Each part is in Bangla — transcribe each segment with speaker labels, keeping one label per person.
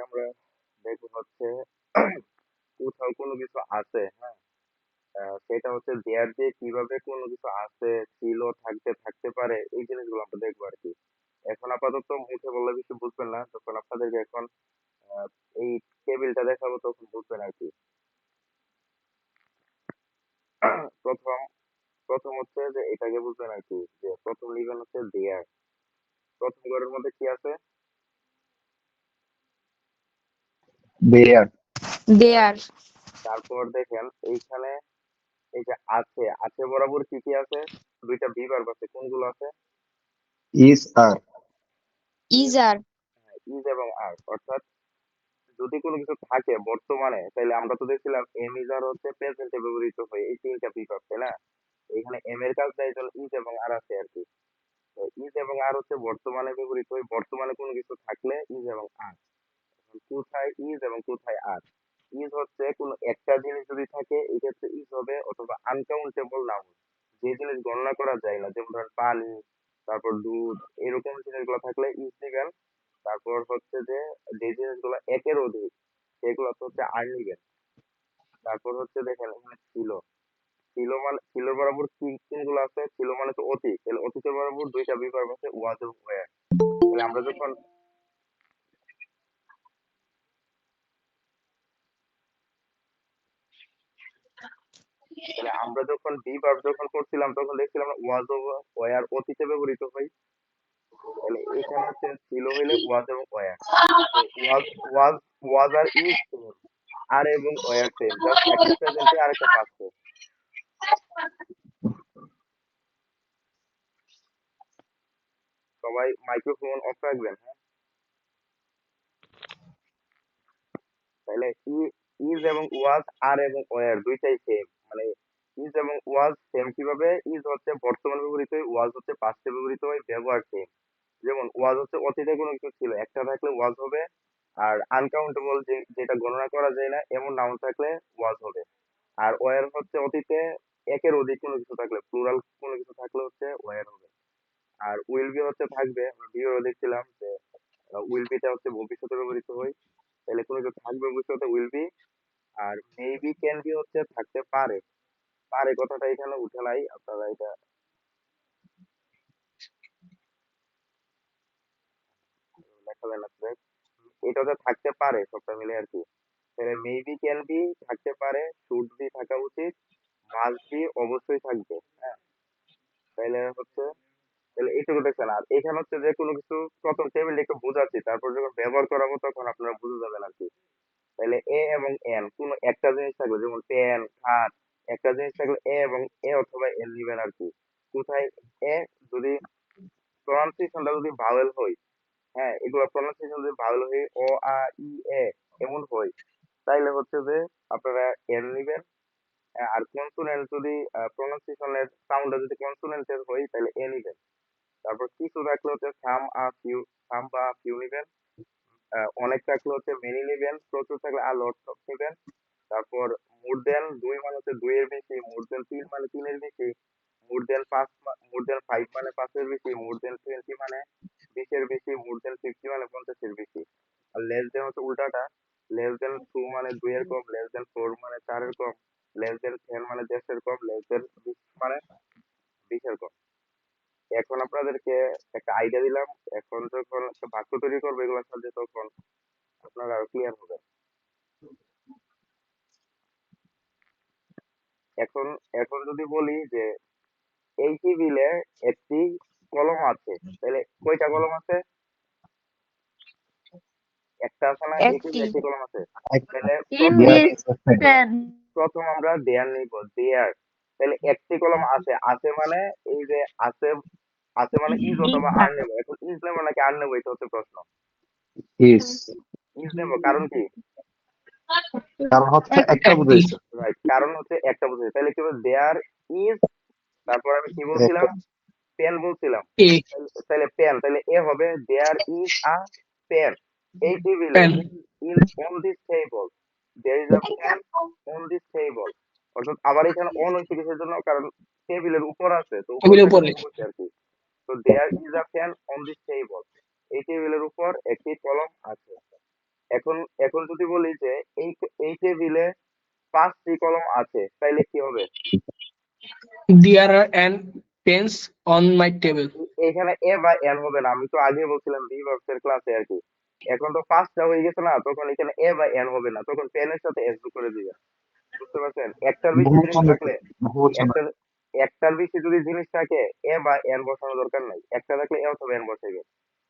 Speaker 1: আমরা দেখবো হচ্ছে কোথাও কোনো কিছু আছে, হ্যাঁ, সেটা হচ্ছে দেয়ার দিয়ে কিভাবে কোনো কিছু আছে, ছিল, থাকতে থাকতে পারে, এই জিনিসগুলো আমরা দেখবো আর কি। এখন আপাতত মুখে বললে কিছু বুঝবেন না, যখন আপনাদেরকে এখন আহ, এই টেবিলটা দেখাবো তখন বুঝবেন আর কি। প্রথম প্রথম হচ্ছে যে এটাকে বুঝবেন আর কি, যে প্রথম লিখবেন হচ্ছে দেয়ার। প্রথম ঘরের মধ্যে কি আছে?
Speaker 2: There
Speaker 3: There.
Speaker 1: তারপর দেখেন এইখানে এই যে আছে, আছে বরাবর কি কি আছে? দুইটা বি ভার্ব আছে, কোনগুলো আছে?
Speaker 2: is are.
Speaker 1: Is,
Speaker 3: Is are.
Speaker 1: Is এবং আর, অর্থাৎ যদি কোনো কিছু থাকে বর্তমানে, তাহলে আমরা তো দেখছিলাম এম ইজ আর হচ্ছে প্রেজেন্টে ব্যবহৃত হয়, এই তিনটা বি ভার্ব, তাই না? এখানে এম এর কাজ দেয় জন্য ইজ এবং আর আছে আর কি। তো ইজ এবং আর হচ্ছে বর্তমানে ব্যবহৃত হয়, বর্তমানে কোনো কিছু থাকলে ইজ এবং আর। কোথায় ইজ এবং কোথায় আর? ইজ হচ্ছে কোনো একটা জিনিস যদি থাকে এই ক্ষেত্রে ইজ হবে, অথবা আনকাউন্টেবল নাউন, যে জিনিস গণনা করা যায় না, যেমন ধরেন পানি, তারপর দুধ, এরকম জিনিসগুলো থাকলে ইজ দিবেন। তারপর হচ্ছে যে যে জিনিসগুলো একের অধিক সেগুলো তো হচ্ছে আর নিবেন। তারপর হচ্ছে দেখেন এখানে ছিল, ছিল মানে ছিল বরাবর কি কোনগুলো আছে? ছিল মানে তো অতীত, তাহলে অতীতের বরাবর দুইটা বিভাগ আছে, ওয়াজ এবং ওয়্যার। তাহলে আমরা যখন তাহলে আমরা যখন বি ভার্ব যখন করছিলাম তখন দেখছিলাম ওয়াজ ও ওয়্যার অতীতে ব্যবহৃত হয়। তাহলে এখানে হচ্ছে ছিল হইলে ওয়াজ এবং ওয়্যার। তো ওয়াজ ওয়াজ ওয়াজ আর ইজ সেম, আর এবং ওয়্যার সেম, জাস্ট একটা প্রেজেন্টে আর একটা পাস্টে। সবাই মাইক্রোফোন অফ রাখবেন, হ্যাঁ? তাহলে ইজ এবং ওয়াজ, আর এবং ওয়্যার দুইটাই সেম, মানে ইজ এবং ওয়াজ সেম কিভাবে? ইজ হচ্ছে বর্তমান ব্যবহৃত হয়, ওয়াজ হচ্ছে পাস্টে ব্যবহৃত হয়, ব্যবহার সেম। যেমন ওয়াজ হচ্ছে অতীতে কোনো কিছু ছিল, একটা থাকলে ওয়াজ হবে। আর আনকাউন্টেবল, যেটা গণনা করা যায় না এমন নাউন থাকলে ওয়াজ হবে। আর ওয়ার হচ্ছে অতীতে একের অধিক কোনো কিছু থাকলে, প্লুরাল কোনো কিছু থাকলে হচ্ছে ওয়ার হবে। আর উইল বি হচ্ছে থাকবে, আমরা বিও দেখছিলাম যে উইল বিটা হচ্ছে ভবিষ্যতে ব্যবহৃত হয়, তাহলে কোনো কিছু থাকবে ভবিষ্যতে উইল বি। আর মেবি ক্যান বি হচ্ছে থাকতে পারে, পারে কথাটা এখানে উঠে নাই, আপনারা এটা দেখাবেন আসলে। এটা হচ্ছে থাকতে পারে সবটা মিলে আর কি। তাহলে মেবি ক্যান বি থাকতে পারে, শুড বি থাকা উচিত, মাস্ট বি অবশ্যই থাকবে, হ্যাঁ। তাহলে হচ্ছে, তাহলে এইটুকু দেখছেন। আর এখানে হচ্ছে যে কোনো কিছু প্রথম টেবিল একটু বোঝাচ্ছি, তারপর যখন ব্যবহার করাবো তখন আপনারা বুঝে যাবেন আর কি। তাহলে এ এবং এন কোনো একটা জিনিস থাকবে, যেমন পেন, খাট, একটা জিনিস থাকলে এ এবং এ অথবা এন নিবেন আর কি। কোথায় এ? যদি প্রনাউন্সিয়েশনটা যদি ভাওয়েল হয়, হ্যাঁ, এগুলো প্রনাউন্সিয়েশন যদি ভাওয়েল হয়, অ আ ই এ এমন হয়, তাইলে হচ্ছে যে আপনারা এন নিবেন। আর কনসোনেন্ট যদি প্রনাউন্সিয়েশনের সাউন্ডটা যদি কনসোনেন্টের হয় তাহলে এ নিবেন। তারপর কিছু থাকলে হচ্ছে সাম আ ফিউ, সাম বা ফিউ নিবেন। অনেক থাকলে হচ্ছে মেনি নিবেন। প্রচুর থাকলে আর লটস অফ নিবেন। তারপর মোর দেন দুই মানে হচ্ছে দুইয়ের বেশি, মোর দেন তিন মানে তিনের বেশি, মোর দেন পাঁচ, মোর দেন ফাইভ মানে পাঁচের বেশি, মোর দেন 20 মানে 20-এর বেশি, মোর দেন 50 মানে 50-এর বেশি। আর লেস দেন হচ্ছে উল্টাটা, লেস দেন টু মানে দুইয়ের কম, লেস দেন ফোর মানে চারের কম, লেস দেন 10 মানে 10-এর কম, লেস দেন 20 মানে 20-এর কম। এখন আপনাদেরকে একটা আইডিয়া দিলাম, এখন যখন একটা বাক্য তৈরি করবে এগুলোর সাথে তখন আপনারা আরো ক্লিয়ার হবে। এখন এখন যদি বলি যে এই টেবিলে একটি কলম আছে, তাহলে কয়টা কলম আছে? একটা আছে না? এই টেবিলে
Speaker 3: Active.
Speaker 1: একটি কলম আছে। তাহলে
Speaker 3: In
Speaker 1: প্রথম
Speaker 2: There
Speaker 3: his
Speaker 2: is a pen.
Speaker 3: pen.
Speaker 1: প্রথম আমরা দেয়ার নিব, দেয়ার। তাহলে একটি কলম আছে, আছে মানে এই যে আছে, আছে মানে ইজ অথবা আর নেব। এখন ইজ নেব নাকি আর নেব, এটা হচ্ছে প্রশ্ন।
Speaker 2: Is
Speaker 1: ইজ নেব, কারণ কি?
Speaker 2: কারণ হচ্ছে একটা
Speaker 3: Active.
Speaker 2: বুঝাইছে।
Speaker 1: রাইট, কারণ হচ্ছে একটা বুঝে, তাহলে কি হবে? দেয়ার ইজ, তারপর আমি কি বলছিলাম? পেন বলছিলাম। তাহলে পেন, তাহলে এ হবে দেয়ার ইজ আ পেন। এই টেবিলে, in on this table there is a pen on this table. অর্থাৎ আবার এখানে অন হয়েছে কিসের জন্য? কারণ টেবিলের উপর আছে, তো উপর থেকে অন বসে আর কি। তো there is a pen on this table, এই টেবিলের উপর একটি কলম আছে। এখন টেবিলে 5টি কলম আছে, তাইলে কি হবে?
Speaker 3: There are n pens on my table.
Speaker 1: এখানে এ বা এন হবে না, আমি তো আগে বলছিলাম বি ভার্বস এর ক্লাসে আর কি। এখন তো 5টা হয়ে গেছে না, তখন এখানে এ বা এন হবে না, তখন পেনের সাথে এস যোগ করে দিবে। বুঝতে পারছেন? একটার বেশি জিনিস
Speaker 2: বহুবচনে
Speaker 1: থাকলে
Speaker 2: বহুবচনে
Speaker 1: একটার একটার বেশি যদি জিনিস থাকে এ বা এন বসানো দরকার নাই, একটা থাকলে এ অথবা এন বসাইবে।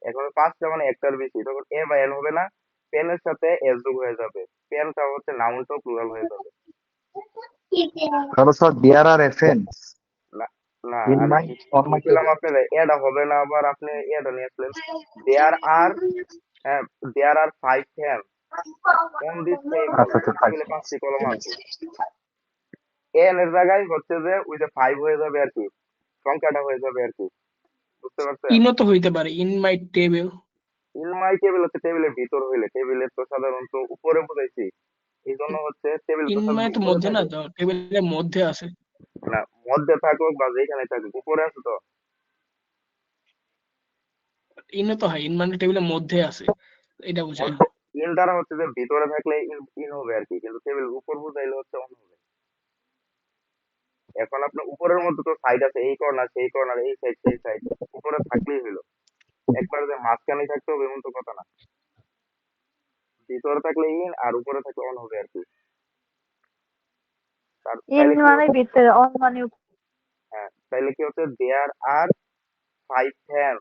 Speaker 1: এখন 5টা মানে একটার বেশি, তখন এ বা এন হবে না, পেনের সাথে এস যোগ হয়ে যাবে, পেনটা হচ্ছে নাউনটাও প্লুরাল হয়ে যাবে।
Speaker 2: তাহলে স্যার দেয়ার আর এফেন্স
Speaker 1: না না,
Speaker 2: ইন
Speaker 1: আমি
Speaker 2: মাই অন মাই
Speaker 1: বলছিলাম
Speaker 2: টেবিল।
Speaker 1: আপনার এটা হবে না, আবার আপনি এটা নিয়ে আসলেন। দেয়ার আর দেয়ার আর 5 অন দিস টেবল,
Speaker 2: আচ্ছা আচ্ছা
Speaker 1: টেবিলে 5টি কলম আছে। এন এর জায়গায় হচ্ছে যে ওই যে 5 হয়ে যাবে আর কি, সংখ্যাটা হয়ে যাবে আর কি। বুঝতে পারছেন?
Speaker 3: ইনও তো হইতে পারে, in my table.
Speaker 1: In my table হচ্ছে টেবিলের ভিতর হইলে, টেবিলের তো সাধারণত উপরে বুঝাইছি, এই জন্য হচ্ছে টেবিল তো
Speaker 3: ইন মাই
Speaker 1: সাধারণত
Speaker 3: তো
Speaker 1: উপরে
Speaker 3: মধ্যে না,
Speaker 1: থাকে।
Speaker 3: তো টেবিলের মধ্যে আছে।
Speaker 1: না, মধ্যে থাকুক বা যেখানে থাকুক উপরে আছে তো।
Speaker 3: ইনও তো হয়, ইন মানে টেবিলের মধ্যে আছে, এটা বুঝায়।
Speaker 1: ইন দ্বারা হচ্ছে যে ভিতরে থাকলে ইন ইন হবে আর কি, কিন্তু টেবিল উপর বুঝাইলে হচ্ছে অন হবে। এখন আপনার উপরের মধ্যে তো সাইড আছে, এই কর্নার সেই কর্নার এই সাইড সেই সাইড, উপরে থাকলেই হলো। একবার যে মাঝখানে থাকতে হবে এমন তো কথা না, ভিতরে থাকলে ইন আর উপরে থাকলে অন হবে আর কি।
Speaker 4: ইন
Speaker 1: তাইলে কি
Speaker 4: মানে
Speaker 1: হচ্ছে?
Speaker 4: ভিতরে, অন মানে
Speaker 1: হ্যাঁ, তাইলে কি হচ্ছে, there are 5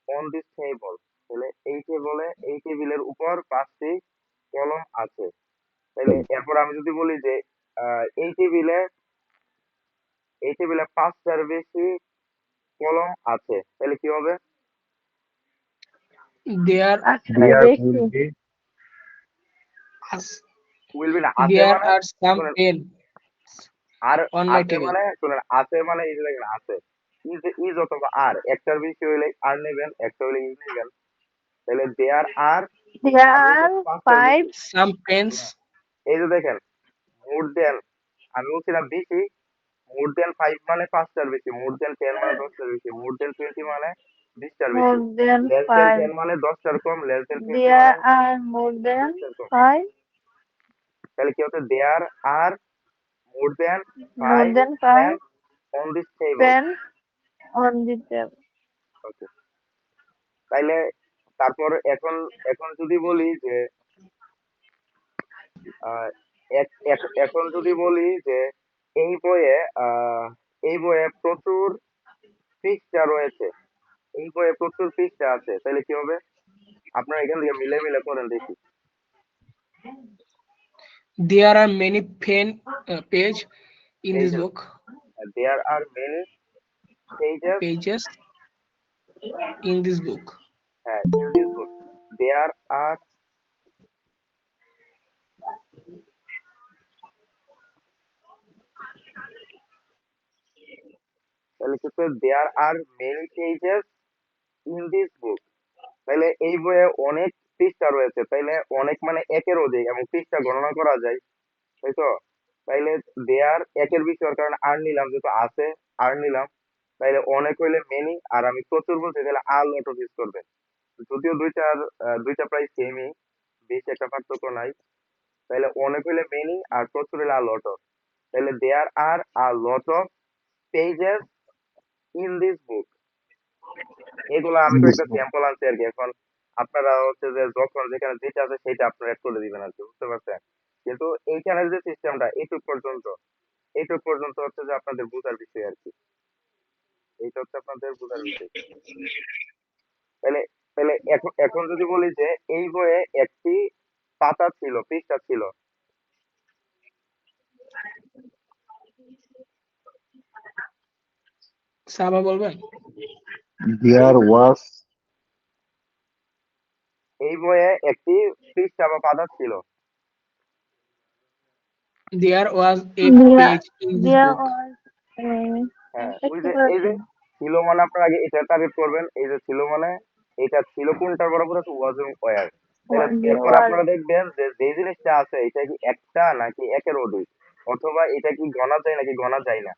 Speaker 1: on this table, তাহলে এই টেবিলের উপর 5টি কলম আছে। তাহলে এরপর আমি যদি বলি যে আহ, এই টেবিলে এই টেবিলে 5টার বেশি কলম আছে, তাহলে কি হবে?
Speaker 3: দেয়ার
Speaker 4: আচ্ছা
Speaker 2: দেয়ার
Speaker 4: বেশি।
Speaker 2: উইল বি
Speaker 1: উইল বি না, আছে
Speaker 3: দেয়ার
Speaker 1: মানে
Speaker 3: আর সাম
Speaker 1: শুনেন,
Speaker 3: পেন
Speaker 1: আর
Speaker 3: অন মাই
Speaker 1: আছে
Speaker 3: টেবিল।
Speaker 1: মানে শুনেন, আছে মানে এই যে দেখেন আছে, ইজ অথবা আর, একটার বেশি হইলে আর নেবেন, একটা হইলে ইজ নেবেন। তাহলে দেয়ার আর, আমি বলছি
Speaker 4: দেয়ার
Speaker 1: 5টার
Speaker 4: ফাইভ
Speaker 1: বেশি।
Speaker 3: সাম পেন্স।
Speaker 1: না, এই যে দেখেন, মোর দেন, আমি বলছিলাম বেশি, মোর দেন 5 মানে 5টার বেশি, মোর দেন 10 মানে 10টার বেশি, মোর দেন 20 মানে 20টার
Speaker 4: মোর
Speaker 1: বেশি,
Speaker 4: দেন
Speaker 1: লেস দেন
Speaker 4: ফাইভ।
Speaker 1: 10 মানে 10টার কম, লেস দেন 20
Speaker 4: দেয়ার
Speaker 1: মানে
Speaker 4: আর মোর দেন
Speaker 1: 20টার কম।
Speaker 4: ফাইভ।
Speaker 1: তাহলে কি হচ্ছে, there are more than
Speaker 4: more
Speaker 1: 5
Speaker 4: than five
Speaker 1: pen on this table.
Speaker 4: Pen on the table.
Speaker 1: Okay, তাইলে তারপর এখন এখন যদি বলি যে আহ, এখন যদি বলি যে এই বইয়ে এই বইয়ে প্রচুর পৃষ্ঠা রয়েছে, এই বইয়ে প্রচুর পৃষ্ঠা আছে, তাহলে কি হবে? আপনারা এখান থেকে মিলে মিলে করেন দেখি।
Speaker 3: There are many page in
Speaker 1: এই
Speaker 3: দিস
Speaker 1: যে
Speaker 3: book.
Speaker 1: There are many pages,
Speaker 3: pages in this book.
Speaker 1: হ্যাঁ, in this book, there are, তাহলে কি হচ্ছে, there are many pages in this book, তাহলে এই বইয়ে অনেক পৃষ্ঠা রয়েছে, তাইলে অনেক মানে একের অধিক এবং পৃষ্ঠা গণনা করা যায়, তাই তো? তাইলে দেয়ার একের বেশি হওয়ার কারণে আর নিলাম, যেহেতু আছে আর নিলাম। তাইলে অনেক হইলে মেনি, আর আমি প্রচুর বলছি তাহলে আর লট অফ ইউজ করবেন। যদিও দুইটা প্রায় সেমই, বেশি একটা পার্থক্য নাই। তাইলে অনেক হইলে মেনি আর প্রচুর হইলে আর লট অফ, তাইলে there are lot of pages in this book. এগুলো আমি তো একটা স্যাম্পল আনছি আর কি। এখন আপনারা হচ্ছে যে যখন যেখানে যেটা আছে সেটা আপনারা অ্যাড করে দিবেন আর কি, বুঝতে পারছেন? কিন্তু এইখানের যে সিস্টেমটা এইটুক পর্যন্ত হচ্ছে যে আপনাদের বোঝার বিষয় আর কি, এইটা হচ্ছে আপনাদের বোঝার বিষয়। তাহলে তাহলে এখন এখন যদি বলি যে এই বইয়ে একটি পাতা ছিল, পৃষ্ঠা ছিল,
Speaker 3: সাবা বলবেন?
Speaker 2: দেয়ার ওয়াজ
Speaker 1: এই বইয়ে একটি পৃষ্ঠা বা পাতা ছিল।
Speaker 3: দেয়ার ওয়াজ এ
Speaker 4: দেয়ার
Speaker 3: পেজ ইন দিস
Speaker 4: দেয়ার
Speaker 3: বুক।
Speaker 4: ওয়াজ
Speaker 1: হ্যাঁ,
Speaker 4: এটা
Speaker 1: ওই
Speaker 4: কি
Speaker 1: যে এই যে
Speaker 4: বলছেন?
Speaker 1: ছিল মানে আপনার আগে এটা টার্গেট করবেন, এই যে ছিল মানে এটা ছিল কোনটার বরাবর আছে, ওয়াজ এবং ওয়ার। তাহলে এরপর
Speaker 4: ওয়াজ।
Speaker 1: আপনারা দেখবেন যে যে জিনিসটা আছে এটা কি একটা নাকি একের অধিক, অথবা এটা কি গণা যায় নাকি গণা যায় না।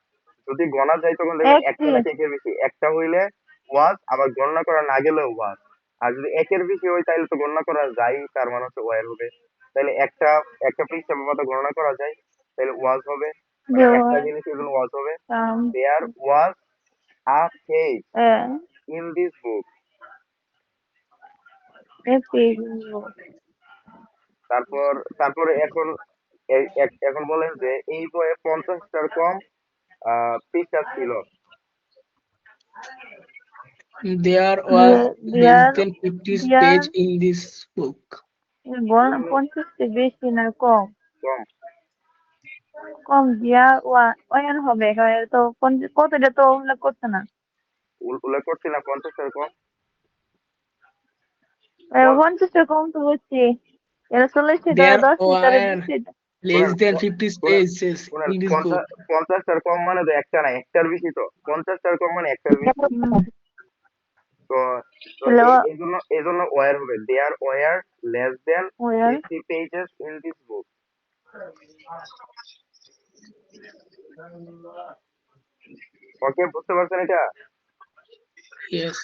Speaker 1: যদি গণা যায় তখন দেখবেন একটা
Speaker 4: একটি।
Speaker 1: নাকি একের বেশি, একটা হইলে ওয়াজ, আবার গণনা করা না গেলেও ওয়াজ। আর যদি একের বেশি হয় তাহলে তো গণনা করা যায়, তার মানে হচ্ছে ওয়ার হবে। তাহলে একটা একটা পৃষ্ঠা মতো গণনা করা যায়, তাহলে ওয়াজ হবে মানে
Speaker 4: There
Speaker 1: একটা
Speaker 4: was
Speaker 1: জিনিসের জন্য ওয়াজ হবে
Speaker 4: some
Speaker 1: there was a page
Speaker 4: uh,
Speaker 1: in this book.
Speaker 4: a page book.
Speaker 1: তারপর তারপরে এখন এখন বলেন যে এই বইয়ে 50টার কম পৃষ্ঠা ছিল।
Speaker 3: There was less
Speaker 4: There
Speaker 3: than 50
Speaker 4: there
Speaker 3: page in this book.
Speaker 4: one 50 বেশি না কম?
Speaker 1: কম
Speaker 4: কম দিয়া ওয়ান হবে তো কতটা তো উল্লেখ করছে না।
Speaker 1: উল্লেখ করছি না 50টার কম।
Speaker 4: 50 কম তো হচ্ছে, এরা চলেছে তারা
Speaker 3: There
Speaker 4: 10 লিটারে
Speaker 3: were
Speaker 4: 20
Speaker 3: less
Speaker 1: শুনেন
Speaker 3: than 50
Speaker 1: শুনেন
Speaker 3: pages
Speaker 1: শুনেন
Speaker 3: in this book.
Speaker 1: 50টার কম মানে তো একটা না, একটার বেশি। তো 50টার কম মানে একটার বেশি। তো তো
Speaker 4: তাহলে
Speaker 1: এই জন্য ওয়ার হবে there were less than
Speaker 4: were
Speaker 1: 50 pages in this book. Okay, বুঝতে পারছেন এটা?
Speaker 3: Yes.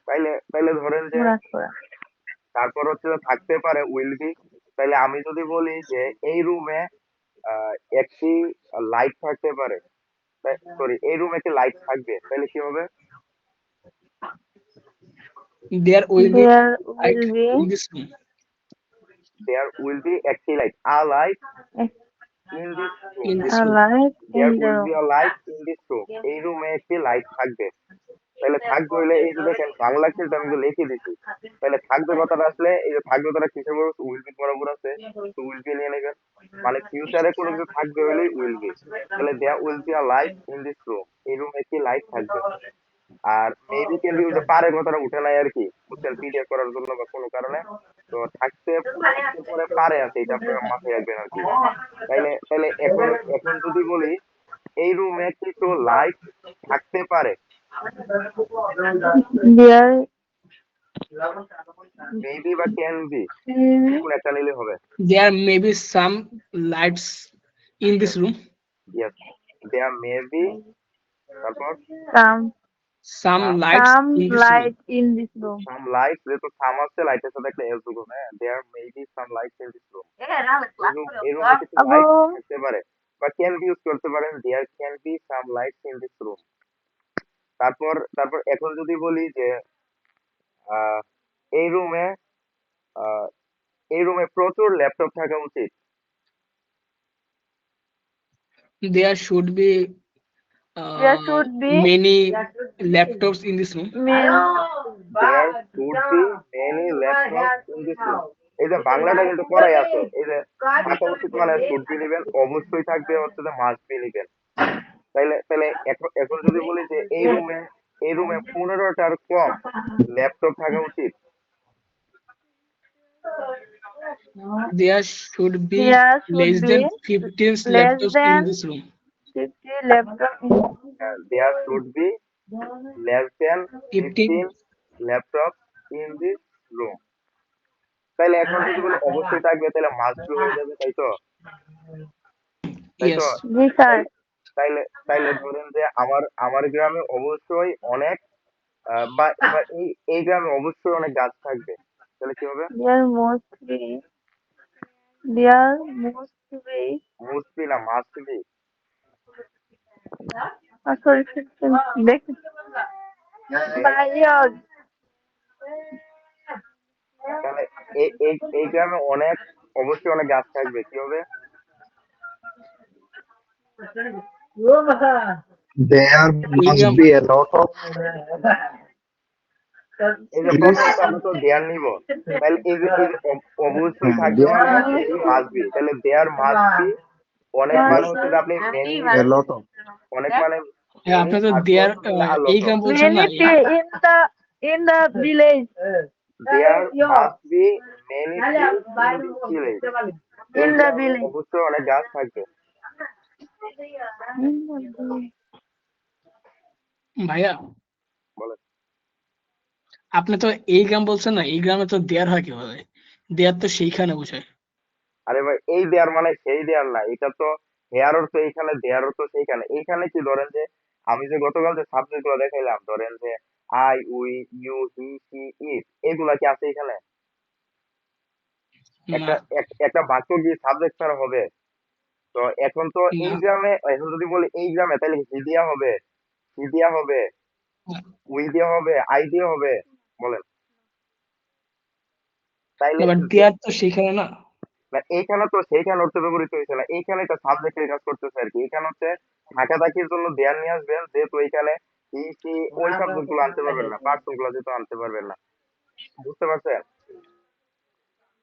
Speaker 1: তাইলে তাইলে ধরেন যে
Speaker 4: মুরাদ করা।
Speaker 1: তারপর হচ্ছে যে থাকতে পারে উইল বি। তাইলে আমি যদি বলি যে এই রুমে একটি লাইট থাকতে পারে, সরি এই রুমে একটি লাইট থাকবে, তাহলে কি হবে?
Speaker 3: There will be
Speaker 4: There
Speaker 3: light
Speaker 4: will be
Speaker 3: in this room.
Speaker 1: There will be একটি light a light
Speaker 4: a,
Speaker 1: in this room.
Speaker 3: In this
Speaker 4: a
Speaker 3: room.
Speaker 4: light in
Speaker 1: there
Speaker 4: the
Speaker 1: will be
Speaker 4: room.
Speaker 1: A light in this room, এই রুমে একটি লাইট থাকবে। তাহলে থাকবে হইলে এই যে দেখেন বাংলা কিন্তু আমি যে লিখে দিছি, তাহলে থাকবে কথাটা আসলে এই যে থাকবে কথাটা কিসের বড় উইল বি বরাবর আছে, তো উইল বি নিয়ে নেবেন। মানে ফিউচারে কোনো কিছু থাকবে হইলে উইল বি। তাহলে there will be a light in this room, এই রুমে একটি লাইট থাকবে। আর মেবি ক্যান বি ওই যে পারে কথাটা উঠে নাই আর কি, বুঝছেন, পিডিএফ করার জন্য বা কোনো কারণে। তো থাকতে থাকতে পরে পারে আছে, এটা আপনার মাথায় রাখবেন আর কি। তাইলে তাইলে এখন এখন যদি বলি এই রুমে কিছু লাইট থাকতে পারে,
Speaker 4: There
Speaker 1: মেবি বা ক্যান বি
Speaker 4: will
Speaker 1: কোন একটা নিলে হবে।
Speaker 3: There may be some lights in this
Speaker 1: yes
Speaker 3: room.
Speaker 1: Yes there maybe, তারপর
Speaker 4: some
Speaker 3: Some
Speaker 1: some
Speaker 3: lights in this room.
Speaker 4: light in this room.
Speaker 1: Some light, যেহেতু সাম আছে লাইটের সাথে একটা এস যোগ, হ্যাঁ there maybe some light in this room, এই রুমে কিছু
Speaker 4: আবু
Speaker 1: লাইট থাকতে পারে। বা ক্যান বি ইউজ করতে পারেন, there can be some lights in this room. তারপর তারপর এখন যদি বলি যে আহ, এই রুমে এই রুমে প্রচুর ল্যাপটপ থাকা উচিত।
Speaker 3: There should be
Speaker 4: there should be
Speaker 3: many laptops in this room.
Speaker 4: many
Speaker 1: there should be many laptop in this room. এই যে বাংলাটা কিন্তু করাই আছে, এই যে থাকা উচিত মানে শুড বি নিবেন, অবশ্যই থাকবে হচ্ছে যে মাস্ট বি নিবেন। তাইলে তাহলে এখন এখন যদি বলি যে এই রুমে 15টার কম ল্যাপটপ থাকা উচিত।
Speaker 3: There should be
Speaker 4: there should
Speaker 3: less than
Speaker 4: be
Speaker 3: 15
Speaker 4: less
Speaker 3: laptops in
Speaker 4: than
Speaker 3: this room.
Speaker 4: 50 laptop in
Speaker 1: there should be less than
Speaker 3: 15.
Speaker 1: 15 laptop in this room. তাইলে এখন যদি বলি অবশ্যই থাকবে, তাহলে মাস্ট বি হয়ে যাবে, তাই তো? তাই তো?
Speaker 3: Yes.
Speaker 4: জি স্যার।
Speaker 1: তাই- তাইলে তাইলে ধরেন যে আমার আমার গ্রামে অবশ্যই অনেক বা বা এই গ্রামে অবশ্যই অনেক গাছ থাকবে, তাহলে কি হবে?
Speaker 4: There must be
Speaker 1: মুসবি না মাস্ট বি।
Speaker 4: sorry দেখ ভাইয়া
Speaker 1: তাহলে এই গ্রামে অনেক অবশ্যই অনেক গাছ থাকবে, কি হবে?
Speaker 2: There must
Speaker 3: Egram,
Speaker 2: be a lot of
Speaker 1: এই যে
Speaker 2: trees.
Speaker 1: প্রথমত আমরা তো দেয়ার নিব, তাহলে এই যে অবশ্যই থাকবে
Speaker 2: There
Speaker 1: মানে হচ্ছে কি মাস্ট বি, তাহলে দেয়ার মাস্ট বি অনেক মানে হচ্ছে যে আপনি মেনি
Speaker 2: a
Speaker 1: নিবেন,
Speaker 2: lot of
Speaker 1: অনেক মানে
Speaker 3: হ্যাঁ,
Speaker 1: মেনি,
Speaker 3: আপনি তো
Speaker 1: তারপর
Speaker 3: দেয়ার
Speaker 1: হচ্ছে তাহলে আর
Speaker 3: এই
Speaker 1: লত।
Speaker 3: গান বলছেন না
Speaker 4: many in the village
Speaker 1: there must be many trees in this village, এই
Speaker 4: in the
Speaker 1: গ্রামে
Speaker 4: village
Speaker 1: অবশ্যই অনেক গাছ থাকবে।
Speaker 3: ভাইয়া,
Speaker 1: বলেন।
Speaker 3: আপনি তো এই গ্রাম বলছেন না, এই গ্রামে তো দেয়ার হয় কিভাবে? দেয়ার তো সেইখানে বোঝায়।
Speaker 1: আরে ভাই এই দেয়ার মানে সেই দেয়ার না, এটা তো হেয়ার অর্থ এইখানে, দেয়ার অর্থ সেইখানে। এইখানে কি ধরেন যে আমি যে গতকাল যে সাবজেক্ট গুলো দেখাইলাম, ধরেন যে I we you he she it, এগুলা কি আছে এখানে?
Speaker 3: না
Speaker 1: একটা বাক্য কি সাবজেক্ট ছাড়া হবে? তো এখন তো
Speaker 3: না
Speaker 1: এই গ্রামে, এখন যদি বলি এই গ্রামে, তাহলে হি দিয়া হবে, সি দিয়া হবে, উই দিয়া হবে, আই দিয়া হবে, বলেন। তাইলে
Speaker 3: বাট দেয়ার তো সেখানে না।
Speaker 1: না, এইখানে তো সেইখানে অর্থ ব্যবহৃত হয়েছে না, এইখানে একটা সাবজেক্টের কাজ করতেছে আর কি। এখানে হচ্ছে ঢাকা থাকির জন্য দেয়ার নিয়ে আসবেন, যেহেতু এইখানে হি সি ওই শব্দ গুলো আনতে পারবেন না, পার্সন গুলো যেহেতু আনতে পারবেন না, বুঝতে পারছেন?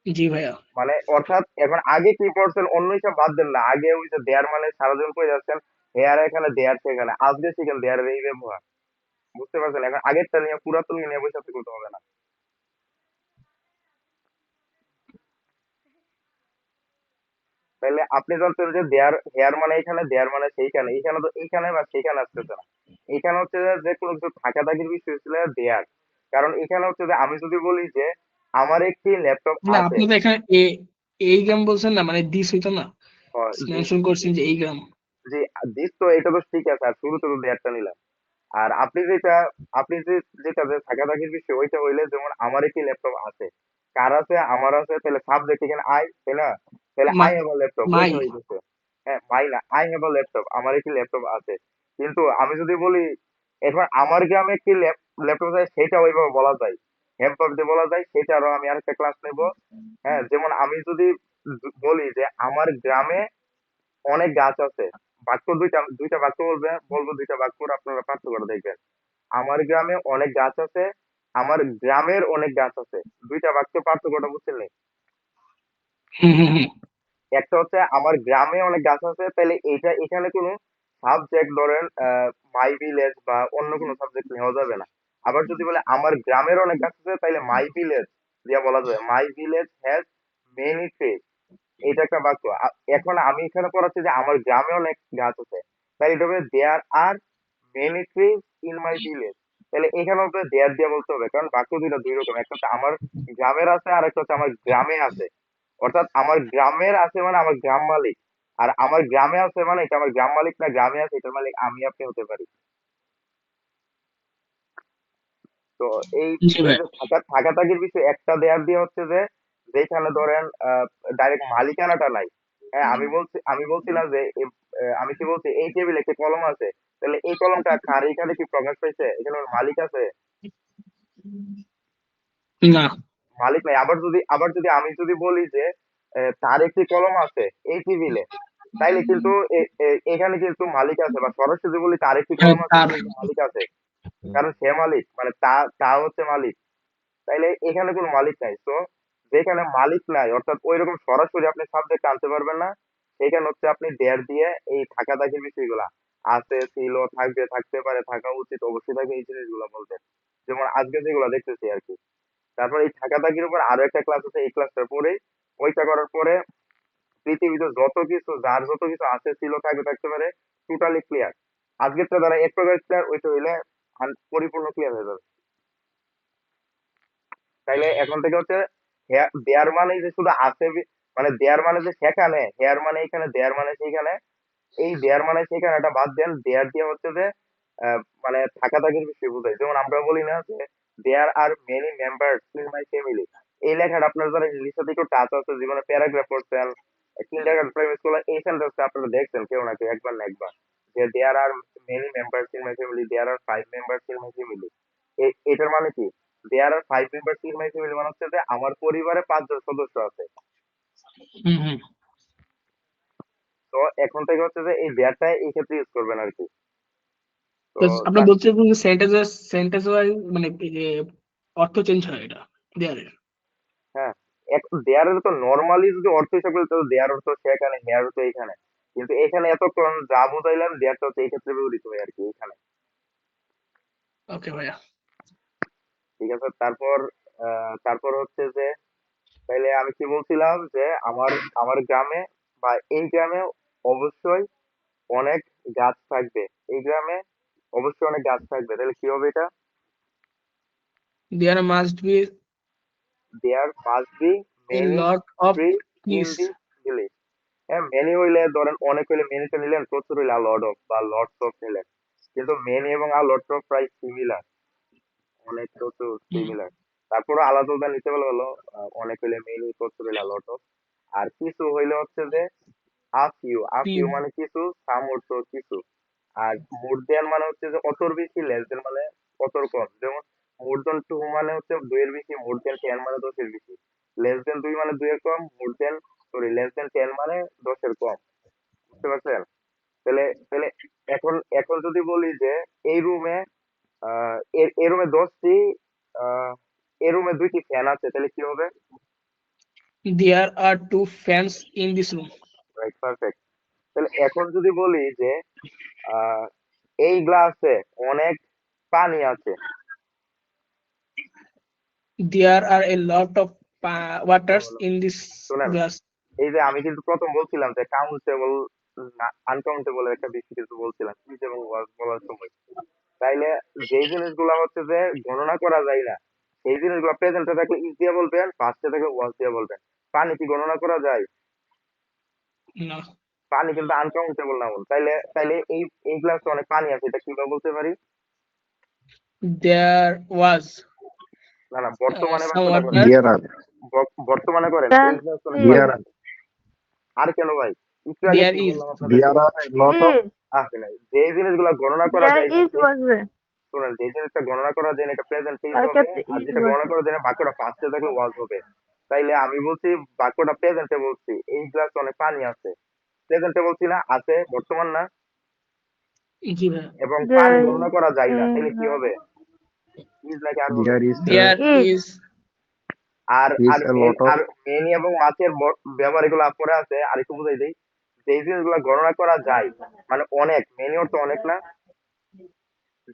Speaker 3: জি ভাইয়া।
Speaker 1: মানে অর্থাৎ এখন আগে কি পড়ছেন অন্য হিসাব বাদ দেন না, আগে ওই যে দেয়ার মানে সারাজন কই যাচ্ছেন, হেয়ার এখানে দেয়ার সেখানে, আজকে শিখেন দেয়ার এই ব্যবহার, বুঝতে পারছেন? এখন আগেরটা নিয়ে পুরাতন নিয়ে বসে থাকতে করতে হবে না। তাহলে আপনি জানতেন যে দেয়ার হেয়ার মানে এখানে, দেয়ার মানে সেইখানে, এইখানে তো এইখানে বা সেইখানে আসতেছে না। এখানে হচ্ছে যে কোনো কিছু থাকা থাকির বিষয় ছিল দেয়ার। কারণ এখানে হচ্ছে যে আমি যদি বলি যে আমার একটি ল্যাপটপ
Speaker 3: না
Speaker 1: আছে,
Speaker 3: আপনি তো এখানে এই গ্রাম বলছেন না, মানে দিস হইতো না,
Speaker 1: দিস,
Speaker 3: মেনশন করছেন যে এই গ্রাম।
Speaker 1: জি, দিস তো এটা তো ঠিক আছে, আর শুরুতে তো দেয়ারটা নিলাম। আর আপনি যেটা, আপনি যে যেটা যে থাকাথাকির বিষয়, ওইটা হইলে যেমন আমার একটি ল্যাপটপ আছে, কার আছে, আমার আছে, তাহলে সাবজেক্ট এখানে আই, তাই না? তাহলে আই হ্যাভ আ ল্যাপটপ,
Speaker 3: মাই।
Speaker 1: ওইটা হয়ে গেছে। হ্যাঁ, মাই না, আই হ্যাভ আ ল্যাপটপ, আমার একটি ল্যাপটপ আছে। কিন্তু আমি যদি বলি এখন আমার গ্রামে একটি ল্যাপটপ আছে, সেটা ওইভাবে বলা যায়, ল্যাপটপ দিয়ে বলা যায়, সেটা আরো আমি আরেকটা ক্লাস নেব। হ্যাঁ, যেমন আমি যদি বলি যে আমার গ্রামে অনেক গাছ আছে, বাক্য দুইটা, দুইটা বাক্য বলবো, দুইটা বাক্যর আপনারা পার্থক্য দেখবেন। আমার গ্রামে অনেক গাছ আছে, আমার গ্রামের অনেক গাছ আছে, দুইটা বাক্যের পার্থক্যটা বুঝছেন নি?
Speaker 3: হুম হুম হুম
Speaker 1: একটা হচ্ছে আমার গ্রামে অনেক গাছ আছে, তাহলে এটা এখানে কোনো সাবজেক্ট ধরেন মাই ভিলেজ বা অন্য কোনো সাবজেক্ট নেওয়া যাবে না। আবার যদি বলে আমার গ্রামের অনেক গাছ আছে, তাহলে মাই ভিলেজ দিয়া বলা যাবে, my village has many trees. এটা একটা বাক্য। এখন আমি এখানে পড়াচ্ছি যে আমার গ্রামে অনেক গাছ আছে, তাই এটা হবে there are many trees in my village. তাহলে এখানে হচ্ছে দেয়ার দিয়ে বলতে হবে, কারণ বাক্য দুইটা দুই রকম, একটা হচ্ছে আমার গ্রামের আছে, আর একটা হচ্ছে আমার গ্রামে আছে। অর্থাৎ আমার গ্রামের আছে মানে আমার গ্রাম মালিক, আর আমার গ্রামে আছে মানে এটা আমার গ্রাম মালিক না, গ্রামে আছে এটার মালিক আমি আপনি হতে পারি। তো এই
Speaker 3: জি
Speaker 1: এই
Speaker 3: ভাই।
Speaker 1: যে থাকা থাকির বিষয় একটা দেয়ার দিয়ে হচ্ছে যে, যেখানে ধরেন ডাইরেক্ট মালিকানাটা নাই। হ্যাঁ, আমি বলছিলাম যে আমি কি বলছি, এই টেবিলে একটি কলম আছে, তাহলে এই কলমটা কার, এখানে কি প্রকাশ পাইছে, এখানে ওর মালিক আছে?
Speaker 3: না।
Speaker 1: মালিক নাই। আবার যদি আমি যদি বলি যে তার একটি কলম আছে এই টেবিলে, তাইলে কিন্তু এখানে কিন্তু মালিক আছে, বা সরাসরি যদি বলি তার একটি
Speaker 3: হ্যাঁ
Speaker 1: কলম আছে,
Speaker 3: তার।
Speaker 1: এখানে কিন্তু মালিক আছে, কারণ সে মালিক, মানে তা হচ্ছে মালিক। তাইলে এখানে কোনো মালিক নাই। তো যেখানে মালিক নাই, অর্থাৎ ওই রকম সরাসরি আপনি সাবজেক্ট আনতে পারবেন না, সেখানে হচ্ছে আপনি দেয়ার দিয়ে এই থাকা থাকি বিষয়গুলা, আছে, ছিল, থাকবে, থাকতে পারে, থাকা উচিত, অবশ্যই থাকবে, এই জিনিসগুলো বলবেন। যেমন আজকে যেগুলো দেখতেছি আর কি। তারপর এই থাকা থাকির উপর আরো একটা ক্লাস আছে, এই ক্লাসটা পরেই, ওইটা করার পরে পৃথিবীতে যত কিছু, যার যত কিছু আছে, ছিল, থাকবে, থাকতে পারে, টোটালি ক্লিয়ার। আজকেরটা দ্বারা এক প্রকার ক্লিয়ার, ওইটা হইলে পরিপূর্ণ ক্লিয়ার হয়ে যাবে। তাইলে এখন থেকে হচ্ছে দেয়ার মানে যে শুধু আছে, মানে দেয়ার মানে যে সেখানে, হেয়ার মানে এখানে, দেয়ার মানে সেইখানে, এই দেয়ার মানে সেইখানে এটা বাদ দেন, দেয়ার দিয়ে হচ্ছে যে মানে থাকা থাকির বিষয় বোঝায়। যেমন আমরা বলি না যে there are many members in my family, এই লেখাটা আপনার যারা ইংলিশ সাথে একটু টাচ আছে, জীবনে প্যারাগ্রাফ পড়ছেন, কিন্ডারগার্টেন, প্রাইমারি স্কুল, এই সেন্টেন্সটা আপনারা দেখছেন কেউ না কেউ, একবার না একবার, যে there are many members in my family, there are 5 members in my family. এটার মানে কি? There are 5 members in my family মানে হচ্ছে যে আমার পরিবারে 5 জন সদস্য আছে।
Speaker 3: হুম হুম।
Speaker 1: তো এখন থেকে হচ্ছে যে এই দেয়ারটা এই ক্ষেত্রে ইউজ করবেন আর কি। তো
Speaker 3: তো আপনি বলছেন যে সেন্টেন্স ওয়াইজ মানে এই যে অর্থ চেঞ্জ হয় এটা দেয়ারের।
Speaker 1: হ্যাঁ, দেয়ারের তো নর্মালি যদি অর্থ হিসাবে বলতে, দেয়ার অর্থ সেখানে, হেয়ার অর্থ এখানে, কিন্তু এখানে এতক্ষণ যা বুঝাইলাম দেয়ারটা হচ্ছে এই ক্ষেত্রে ব্যবহৃত হয় আর কি এখানে।
Speaker 3: ওকে ভাইয়া।
Speaker 1: ঠিক আছে। তারপর হচ্ছে যে, তাইলে আমি কি বলছিলাম যে আমার আমার গ্রামে বা এই গ্রামে অবশ্যই অনেক গাছ থাকবে, এই গ্রামে অবশ্যই অনেক গাছ থাকবে, তাহলে কি হবে এটা?
Speaker 3: There must be
Speaker 1: there must be
Speaker 3: a
Speaker 1: many
Speaker 3: lot of
Speaker 1: tree in
Speaker 3: trees.
Speaker 1: This village. হ্যাঁ, মেনি হইলে ধরেন অনেক হইলে মেনিটা নিলেন, প্রচুর হইলে লর্ড অফ বা লর্ডস অফ নিলেন, কিন্তু মেনি এবং লর্ডস অফ প্রায় সিমিলার, অনেক প্রচুর সিমিলার। তারপরে আলাদা আলাদা নিতে বলা হলো, অনেক হইলে মেনি, প্রচুর হইলে লট অফ। আর কিছু হইলে হচ্ছে যে আফিউ
Speaker 3: few,
Speaker 1: মানে কিছু, সাম অর্থ কিছু। আর মোর দেন মানে হচ্ছে যে অতর বেশি, লেস দেন মানে অতর কম। যেমন মোর দেন 2 মানে হচ্ছে 2 এর বেশি, মোর দেন 10 মানে 10 এর বেশি, লেস দেন 2 মানে 2 এর কম, লেস দেন 10 মানে 10 এর কম। বুঝতে পারছেন? তাহলে তাহলে এখন এখন যদি বলি যে এই রুমে এই রুমে 10টি আহ এই রুমে 2টি ফ্যান আছে, তাহলে কি হবে?
Speaker 3: there are 2 fans in this room.
Speaker 1: Right, perfect. তাহলে এখন যদি বলি যে আহ এই গ্লাসে অনেক পানি আছে,
Speaker 3: There are a lot of waters
Speaker 1: তাহলে
Speaker 3: in this
Speaker 1: শুনেন,
Speaker 3: glass.
Speaker 1: এই যে আমি কিন্তু প্রথম বলছিলাম যে কাউন্টেবল না আনকাউন্টেবল একটা বেশি কিছু বলছিলাম ইজ এবং ওয়াজ বলার সময়। তাইলে যেই জিনিসগুলো হচ্ছে যে গণনা করা যায় না, সেই জিনিসগুলো প্রেজেন্টে থাকলে ইজ দিয়ে বলবেন, পাস্টে থাকলে ওয়াজ দিয়ে বলবেন। পানি কি গণনা করা যায়?
Speaker 3: No,
Speaker 1: পানি কিন্তু আনকাউন্টেবল নাউন। তাইলে তাইলে এই গ্লাসে অনেক পানি আছে, এটা কিভাবে বলতে পারি?
Speaker 3: there was
Speaker 1: না না, বর্তমানে
Speaker 3: some
Speaker 1: বাক্যটা করেন।
Speaker 3: water.
Speaker 2: There are.
Speaker 1: বর্তমানে করেন,
Speaker 4: There
Speaker 1: এই গ্লাসে অনেক পানি
Speaker 2: There
Speaker 4: is.
Speaker 2: are.
Speaker 1: আছে। আর কেন ভাই? একটু আগে
Speaker 3: There
Speaker 1: কি
Speaker 3: is.
Speaker 1: বললাম
Speaker 2: There
Speaker 1: আপনাদেরকে?
Speaker 2: are a lot of.
Speaker 4: Is.
Speaker 1: আসে নাই, যে জিনিসগুলো গণনা করা
Speaker 4: There
Speaker 1: যায় না
Speaker 4: is was there.
Speaker 1: শুনেন, যে জিনিসটা গণনা করা যায় না এটা প্রেজেন্ট টেন্স
Speaker 4: তার
Speaker 1: হবে,
Speaker 4: ক্ষেত্রে
Speaker 1: আর
Speaker 4: is
Speaker 1: যেটা
Speaker 4: was
Speaker 1: গণনা
Speaker 4: there.
Speaker 1: করা যায় না বাক্যটা পাস্টে থাকলে ওয়াজ হবে। তাইলে আমি বলছি বাক্যটা প্রেজেন্টে বলছি, এই গ্লাসে অনেক পানি আছে। প্রেজেন্টে বলছি না, আছে বর্তমান না,
Speaker 3: জি ভাইয়া।
Speaker 1: এবং পানি
Speaker 4: There
Speaker 1: গণনা করা যায় না, তাইলে
Speaker 4: is.
Speaker 1: কি হবে? ইজ নাকি আর হবে?
Speaker 2: There is
Speaker 3: There
Speaker 4: Is.
Speaker 3: is
Speaker 1: আর আর
Speaker 2: a lot of.
Speaker 1: আর মেনি এবং মাছের ব্যবহার এগুলো পরে আছে, আর একটু বুঝাই দেই। যে জিনিসগুলো গণনা করা যায়, মানে অনেক, মেনি অর্থ অনেক না?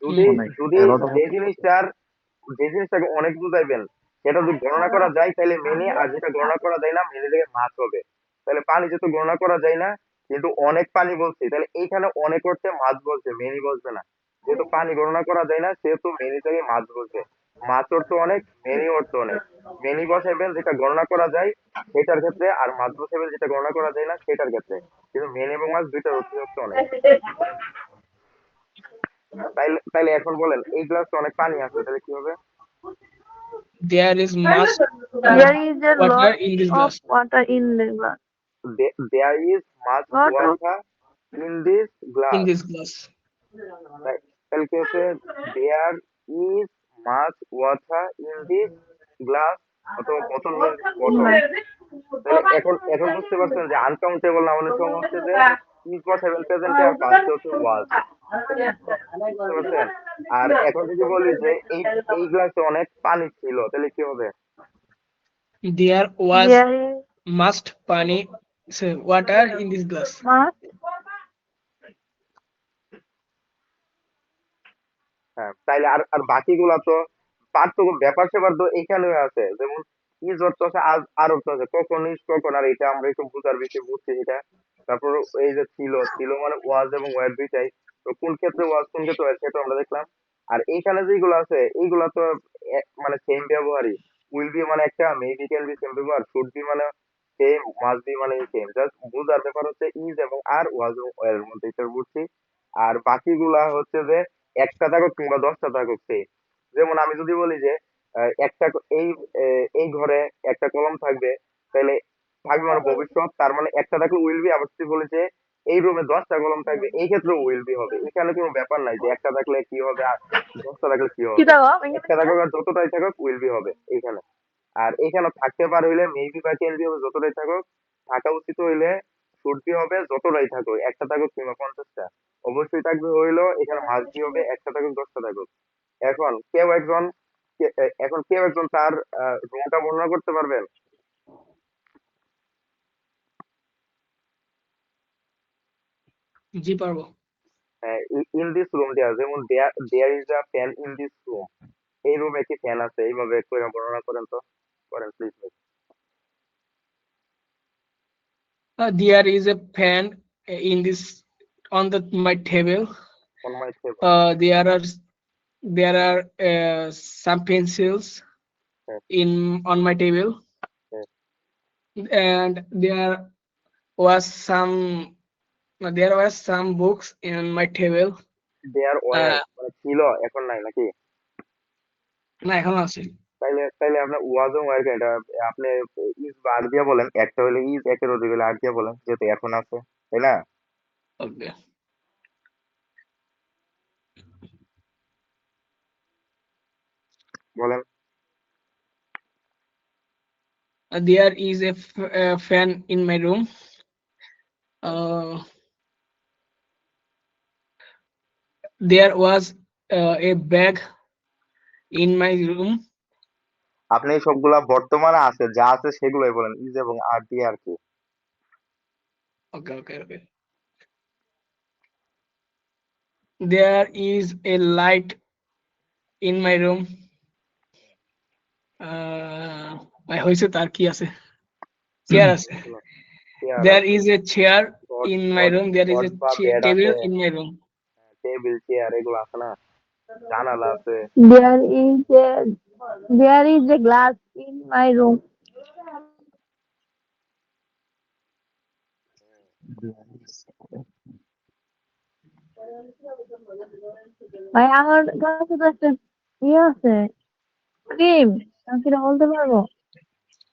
Speaker 1: যদি
Speaker 2: অনেক
Speaker 1: যদি
Speaker 2: a lot of.
Speaker 1: যে জিনিসটাকে অনেক বুঝাইবেন সেটা যদি গণনা করা যায় তাহলে মেনি, আর যেটা গণনা করা যায় না মেনি থেকে মাছ হবে। তাহলে পানি যেহেতু গণনা করা যায় না কিন্তু অনেক পানি বলছি, তাহলে এইখানে অনেক অর্থে মাছ বলছে, মেনি বলছে না। যেহেতু পানি গণনা করা যায় না সেহেতু মেনি থেকে মাছ বলছে। মাছ অর্থ অনেক, মেনি অর্থ অনেক। মেনি বসাইবেন যেটা গণনা করা যায় সেটার ক্ষেত্রে, আর মাছ বসাইবেন যেটা গণনা করা যায় না সেটার ক্ষেত্রে। কিন্তু মেনি এবং মাছ দুইটার অর্থ হচ্ছে অনেক। তাইলে তাইলে এখন বলেন এই গ্লাসে অনেক পানি আছে, তাহলে কি হবে?
Speaker 3: there is much
Speaker 4: There is a
Speaker 3: water
Speaker 4: lot
Speaker 3: in this
Speaker 4: of
Speaker 3: glass.
Speaker 4: water in the glass.
Speaker 1: There is much
Speaker 4: Lot of.
Speaker 1: water in this
Speaker 3: In
Speaker 1: glass.
Speaker 3: this glass.
Speaker 1: তাহলে কি হচ্ছে? There is much water in this glass, অথবা bottle means bottle। তাহলে এখন এখন বুঝতে পারছেন যে আনকাউন্টেবল নাউনের সময় হচ্ছে যে ইজ বসাবেন প্রেজেন্টে, আর পাস্টে হচ্ছে ওয়াজ। বুঝতে পারছেন? আর এখন যদি বলি যে এই গ্লাসে অনেক পানি ছিল, তাহলে কি হবে?
Speaker 3: There was
Speaker 4: There is
Speaker 3: must water in this glass.
Speaker 4: much.
Speaker 1: হ্যাঁ, তাইলে আর আর বাকিগুলা তো পার্থক্য, ব্যাপার স্যাপার তো এখানেও আছে। যেমন ইজ অর্থ আছে, আর অর্থ আছে, কখন ইজ কখন, আর এটা আমরা একটু বুঝার বিষয় বুঝছি এটা। তারপর এই যে ছিল, ছিল মানে ওয়াজ এবং ওয়ার দুইটাই। তো কোন ক্ষেত্রে ওয়াজ কোন ক্ষেত্রে ওয়ার সেটা আমরা দেখলাম। আর এইখানে যেগুলো আছে এইগুলা তো মানে সেম ব্যবহারই। উইল বি মানে একটা, মেবি ক্যান বি সেম ব্যবহার, শুড বি মানে সেম, মাস্ট বি মানে সেম। জাস্ট বুঝার ব্যাপার হচ্ছে ইজ এবং আর, ওয়াজ এবং ওয়ার এর মধ্যে এটা বুঝছি। আর বাকিগুলা হচ্ছে যে একটা থাকুক কিংবা 10টা থাকুক same। যেমন আমি যদি বলি যে একটা এই ঘরে একটা কলম থাকবে, তাহলে থাকবে মানে ভবিষ্যৎ, তার মানে একটা থাকলে উইল বি। আবার যদি বলি যে এই রুমে 10টা কলম থাকবে, এই ক্ষেত্রে উইল বি হবে। এখানে কোনো ব্যাপার নাই যে একটা থাকলে কি হবে আর 10টা থাকলে কি
Speaker 4: কি
Speaker 1: হবে।
Speaker 4: দেখো
Speaker 1: একটা থাকুক আর যতটাই থাকুক উইল বি হবে এইখানে। আর এখানে থাকতে পারে হইলে মেবি বা ক্যান বি হবে, যতটাই থাকুক। থাকা উচিত হইলে শুড বি হবে, যতটাই থাকুক, একটা থাকুক কিংবা 50টা। অবশ্যই থাকবে হইলো এখানে মাস্ট বি হবে, একটা থাকুক 10টা থাকুক। এখন এখন কেউ একজন তার রুমটা বর্ণনা করতে পারবেন?
Speaker 3: জি পারবো।
Speaker 1: ইন দিস রুম দেয়া, যেমন there is a fan in this room. এই রুমে কি ফ্যান আছে, এইভাবে করে বর্ণনা করেন তো, করেন please.
Speaker 3: There is a fan in this on my table.
Speaker 1: On my table.
Speaker 3: There are some pencils on my table, and there was some books in my table.
Speaker 1: There were
Speaker 3: Uh,
Speaker 1: মানে ছিল, এখন নাই নাকি?
Speaker 3: না এখনো আছে।
Speaker 1: তাইলে তাইলে আপনার ওয়াজ এবং ওয়ার এটা আপনি ইজ বা আর দিয়ে বলেন, একটা হলে ইজ, একের অধিক হলে আর দিয়ে বলেন, যেহেতু এখন আছে, তাই না?
Speaker 3: ওকে,
Speaker 1: বলেন।
Speaker 3: there is a fan in my room. There was a bag in my room.
Speaker 1: আপনি এই সবগুলা বর্তমানে আছে, যা আছে সেগুলোই বলেন, ইজ এবং আর দিয়ে আর কি।
Speaker 3: Okay. There is a light in my room. হয়েছে, তার কি আছে? চেয়ার আছে।
Speaker 1: চেয়ার
Speaker 3: There
Speaker 1: আছে,
Speaker 3: is a chair
Speaker 1: ঘট
Speaker 3: in my
Speaker 1: ঘট
Speaker 3: room. There is
Speaker 1: ঘট
Speaker 3: a
Speaker 1: বা বেড
Speaker 3: table
Speaker 1: আছে,
Speaker 3: in my room.
Speaker 1: Table chair এগুলো আছে না, জানালা আছে।
Speaker 4: There is a glass in my room. ভাই আমার কাছে তো একটা ইয়ে আছে, ক্রিম, আমি সেটা বলতে পারবো?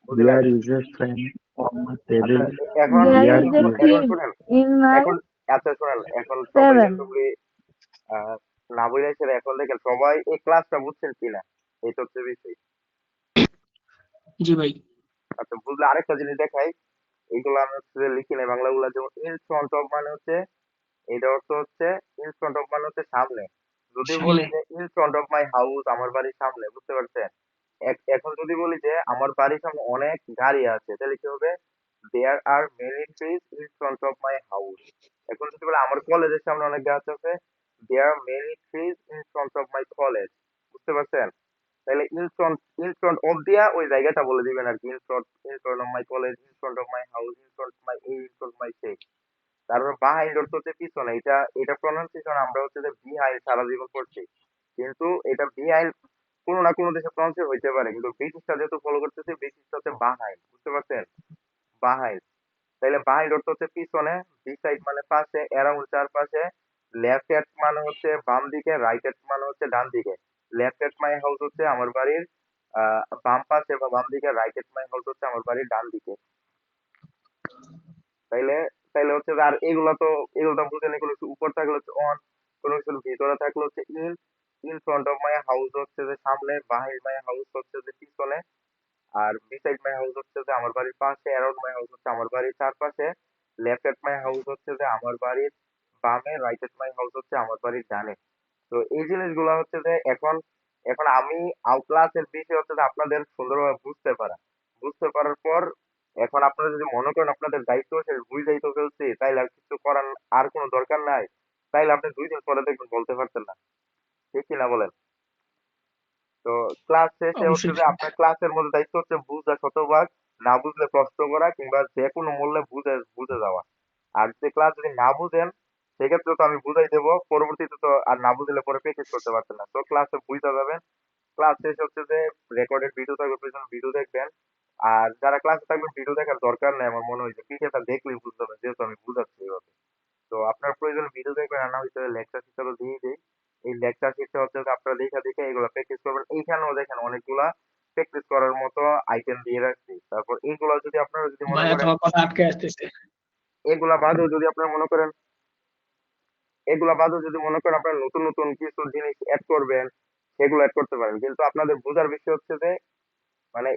Speaker 1: বুঝি নাই।
Speaker 2: There is a fan on the
Speaker 1: আচ্ছা
Speaker 2: table.
Speaker 1: এখন
Speaker 4: There
Speaker 2: There
Speaker 4: is a
Speaker 2: is
Speaker 1: এখন
Speaker 4: cream
Speaker 1: শুনেন,
Speaker 4: in my
Speaker 1: এখন আচ্ছা শুনেন, এখন সবাই
Speaker 4: seven.
Speaker 1: কিন্তু আহ, না বুঝে সেটা এখন দেখেন সবাই এই ক্লাসটা বুঝছেন কিনা, এই তো হচ্ছে বিষয়।
Speaker 3: জি ভাই।
Speaker 1: আচ্ছা বুঝলে আরেকটা জিনিস দেখাই, এইগুলো আমি হচ্ছে যে লিখি নাই বাংলাগুলো, যেমন ইন ফ্রন্ট অফ মানে হচ্ছে, এটা অর্থ হচ্ছে ইন ফ্রন্ট অফ মানে হচ্ছে সামনে। যদি বলি
Speaker 3: সামনে।
Speaker 1: যে in front of my house, আমার বাড়ির সামনে, বুঝতে পারছেন? এখন যদি বলি যে আমার বাড়ির সামনে অনেক গাড়ি আছে, তাহলে কি হবে? There are many trees in front of my house. এখন যদি বলি আমার কলেজের সামনে অনেক গাছ আছে, there are many trees in front of my college. বুঝতে পারছেন? তাহলে ইন ফ্রন্ট অফ দিয়া ওই জায়গাটা বলে দিবেন আর কি, in front of my college, in front of my house, in front my এই, ইন ফ্রন্ট মাই সেই। তারপর বাহাইন্ড অর্থ হচ্ছে পিছনে, এটা প্রনাউন্সিয়েশন আমরা হচ্ছে যে বিহাইন্ড সারা জীবন পড়ছি, কিন্তু এটা বিহাইন্ড কোনো না কোনো দেশে প্রনাউন্সিয়েট হইতে পারে, কিন্তু ব্রিটিশটা যেহেতু ফলো করতেছে, ব্রিটিশটা হচ্ছে বাহাইন্ড। বুঝতে পারছেন? বাহাইন্ড। তাইলে বাহাইন্ড অর্থ হচ্ছে পিছনে, বিসাইড মানে পাশে, অ্যারাউন্ড চারপাশে, লেফট এট মানে হচ্ছে বাম দিকে, রাইট এট মানে হচ্ছে ডান দিকে। লেফট এট মাই হাউস হচ্ছে আমার বাড়ির বাম পাশে বা বাম দিকে, রাইট এট মাই হাউস হচ্ছে আমার বাড়ির ডান দিকে। তাইলে তাইলে হচ্ছে যে আর এগুলো তো বুঝেন, এগুলো হচ্ছে উপর থাকলে হচ্ছে অন, কোনো কিছু ভিতরে থাকলে হচ্ছে in. In front of my house হচ্ছে যে সামনে, বাহির মাই হাউস হচ্ছে যে পিছনে, আর বিসাইড মাই হাউস হচ্ছে যে আমার বাড়ির পাশে, অ্যারাউন্ড মাই হাউস হচ্ছে আমার বাড়ির চারপাশে, লেফট এট মাই হাউস হচ্ছে যে আমার বাড়ির বামে, রাইট এট মাই হাউস হচ্ছে আমার বাড়ির ডানে। তো এই জিনিসগুলো হচ্ছে যে এখন এখন আমি ক্লাসের বিষয় হচ্ছে যে আপনাদের সুন্দরভাবে বুঝতে পারার পর, এখন আপনারা যদি মনে করেন আপনাদের দায়িত্ব শেষ, বুঝাই তো ফেলছি, তাইলে আর কিছু করার আর কোনো দরকার নাই, তাইলে আপনি 2 দিন পরে দেখবেন বলতে পারতেন না, ঠিক কিনা বলেন? তো ক্লাস শেষে হচ্ছে
Speaker 3: অবশ্যই
Speaker 1: যে
Speaker 3: ঠিক।
Speaker 1: আপনার ক্লাসের মধ্যে দায়িত্ব হচ্ছে বুঝা শতভাগ, না বুঝলে প্রশ্ন করা, কিংবা যে কোনো মূল্যে বুঝে বুঝে যাওয়া। আর যদি ক্লাস যদি না বুঝেন, সেক্ষেত্রে তো আমি বুঝাই দেবো, পরবর্তীতে তো আর না বুঝলে পরে প্র্যাকটিস করতে পারতেন না। তো ক্লাসে বুঝতে যাবেন, ক্লাস শেষে হচ্ছে যে রেকর্ডেড ভিডিও থাকবে, প্রয়োজন ভিডিও দেখবেন। আর যারা ক্লাসে থাকবেন ভিডিও দেখার দরকার নেই, আমার মনে হয় যে পিডিএফটা দেখলেই বুঝতে পারবেন, যেহেতু আমি বুঝাচ্ছি এইভাবে। তো আপনার প্রয়োজন ভিডিও দেখবেন, আর না হয়তো লেকচার শিটটা দিয়ে দেই। এই লেকচার শিটটা হচ্ছে যে আপনারা দেখে দেখে এগুলো প্র্যাকটিস করবেন। এইখানেও দেখেন অনেকগুলা প্র্যাকটিস করার মতো আইটেম দিয়ে রাখছি। তারপর এইগুলা যদি আপনারা যদি মনে
Speaker 3: ভাইয়া,
Speaker 1: করেন,
Speaker 3: তোমার কথা আটকে আসতেছে।
Speaker 1: এগুলা বাদেও যদি আপনারা মনে করেন, আপনারা নতুন নতুন কিছু জিনিস অ্যাড করবেন, সেগুলো অ্যাড করতে পারেন, কিন্তু আপনাদের বোঝার বিষয় হচ্ছে যে মানে